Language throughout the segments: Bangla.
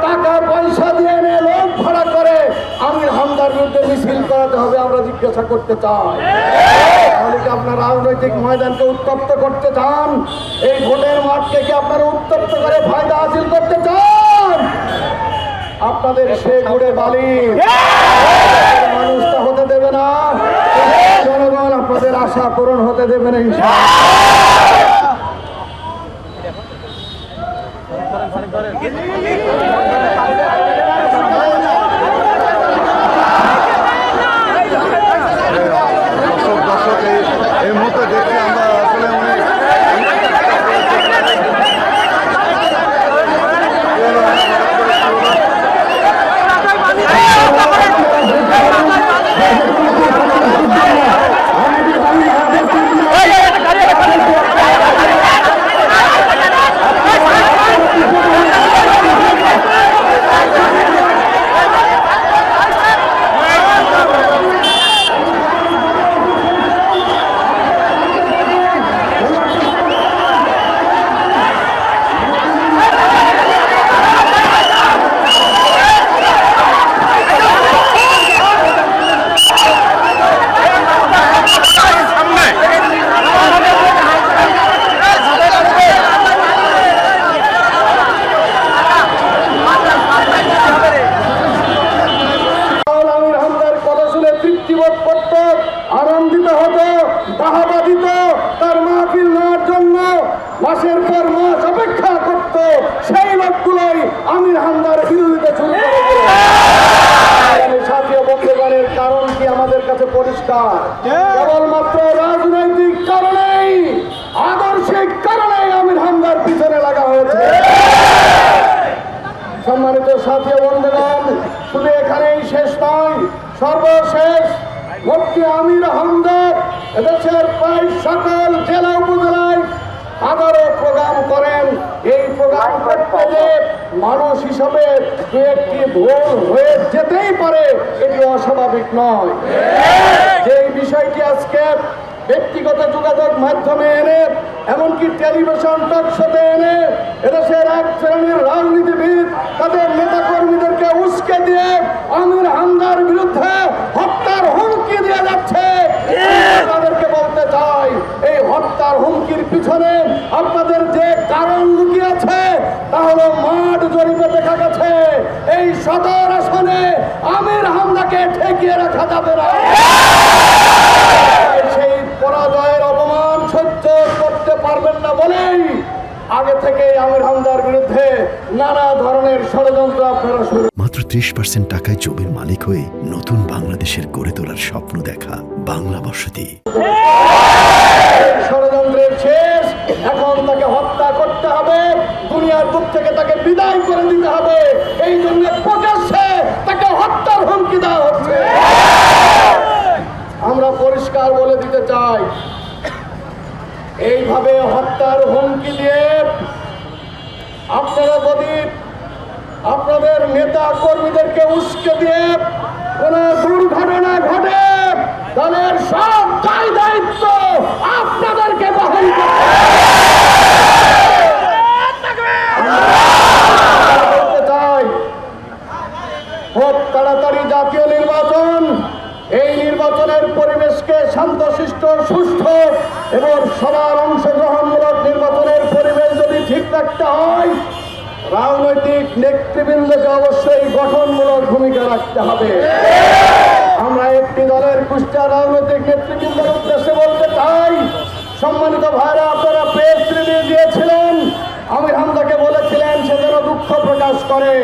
টাকা পয়সা দিয়ে এনে লোক ভাড়া করে আমির হামদার বিরুদ্ধে মিছিল করাতে হবে, আমরা জিজ্ঞাসা করতে চাই। তাহলে কি আপনার রাজনৈতিক ময়দানকে উত্তপ্ত করতে চান? এই ভোটের মাঠকে কি আপনারা উত্তপ্ত করে ফায়দা হাসিল করতে চান? আপনাদের সে ঘুরে বালি মানুষটা হতে দেবে না, জনগণ আপনাদের আশা পূরণ হতে দেবে না দর্শক এই মুহূর্তে দেখছি আমরা আসলে আনন্দিত হতো, বাহাবা দিত, তার মাহফিল নেওয়ার জন্য মাসের পর মাস অপেক্ষা করত, সেই লোকগুলোই আমির হামদার বিরোধিতা শুরু করে। সাথী বন্ধুগণের কারণ কি আমাদের কাছে পরিষ্কার, কেবলমাত্র রাজনৈতিক কারণেই, আদর্শিক কারণেই আমির হামদার পিছনে লাগা হয়েছে। সম্মানিত সাথী বন্ধুগণ, শুধু এখানেই শেষ নয়, সর্বশেষ মুফতি আমির হামদা এদেশের প্রায় সকল জেলা উপজেলায় হাজারো প্রোগ্রাম করেন। এই প্রোগ্রাম করতে যে মানুষ হিসাবে দু একটি ভুল হয়ে যেতেই পারে, এটি অস্বাভাবিক নয়। যে বিষয়টি আজকে ব্যক্তিগত যোগাযোগ মাধ্যমে এনে, এমনকি টেলিভিশন টক শোতে এনে এদেশের এক শ্রেণীর রাজনীতিবিদ তাদের নেতা কর্মীদেরকে উস্কে দিয়ে আমির হামদার বিরুদ্ধে হত্যার হুমকি দিয়ে যাচ্ছে, তাদেরকে বলতে চাই, এই হত্যার হুমকির পিছনে আপনাদের যে কারণ লুকিয়ে আছে তা হলো মাঠ জরিপে দেখা গেছে এই সদর আসনে আমির হামদাকে ঠেকিয়ে রাখা যাবে না। সেই পরাজয়ের অপমান সহ্য করতে পারবেন না বলেই আগে থেকে আমির হামদার বিরুদ্ধে নানা ধরনের ষড়যন্ত্র আপনারা শুরু। মাত্র 30% টাকায় জমির মালিক হয়ে নতুন বাংলাদেশের গড়ে তোলার স্বপ্ন দেখা বাংলা বসতি। ষড়যন্ত্রের শেষ, এখন তাকে হত্যা করতে হবে, দুনিয়ার বুক থেকে তাকে বিদায় করে দিতে হবে। এই জন্য প্রকাশ্যে তাকে হত্যার হুমকি দেওয়া হচ্ছে। আমরা পরিষ্কার বলে দিতে চাই, এইভাবে হত্যার হুমকি দিয়ে আপনারা যদি আপনাদের নেতা কর্মীদেরকে উস্কে দিয়ে কোন দুর্ঘটনা ঘটে, তাদের সব দায় দায়িত্ব আপনাদেরকে বহন করতে চাই। খুব তাড়াতাড়ি জাতীয় নির্বাচন, এই নির্বাচনের পরিবেশকে শান্তশিষ্ট, সুষ্ঠু এবং সবার অংশগ্রহণমূলক নির্বাচনের পরিবেশ যদি ঠিক রাখতে হয়, রাজনৈতিক নেতৃবৃন্দকে অবশ্যই গঠনমূলক ভূমিকা রাখতে হবে। আমরা একটি দলের কুষ্টিয়া রাজনৈতিক নেতৃবৃন্দের উদ্দেশ্যে বলতে চাই, সম্মানিত ভাইরা, আপনারা প্রেস রিলিজ দিয়েছিলেন, আমির হামদাকে বলেছিলেন সে যেন দুঃখ প্রকাশ করে।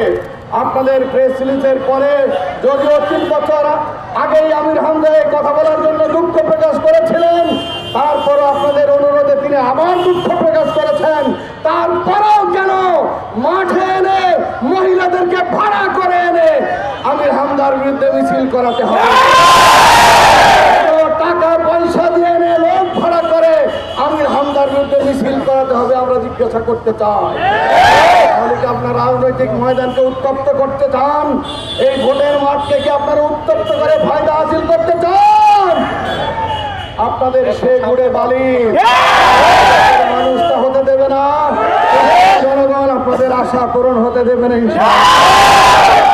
আপনাদের প্রেস রিলিজের পরে যদিও 3 বছর আগেই আমির হামদা কথা বলার জন্য দুঃখ প্রকাশ করেছিলেন, তারপরও আপনাদের অনুরোধে তিনি আবার দুঃখ প্রকাশ করেছেন। তারপরেও কেন মাঠে এনে মহিলাদেরকে ভাড়া করে এনে আমির হামদার বিরুদ্ধে মিছিল করাতে হবে? টাকা পয়সা দিয়ে এনে লোক ভাড়া করে আমির হামদার বিরুদ্ধে মিছিল করাতে হবে, আমরা জিজ্ঞাসা করতে চাই। তাহলে কি আপনার রাজনৈতিক ময়দানকে উত্তপ্ত করতে চান? এই ভোটের মাঠকে কি আপনারা উত্তপ্ত করে ফায়দা হাসিল করতে চান? আপনার আপনাদের সে গুড়ে বালি মানুষটা হতে দেবে না। জনগণ আপনাদের আশা পূরণ হতে দেবে না ইনশাআল্লাহ।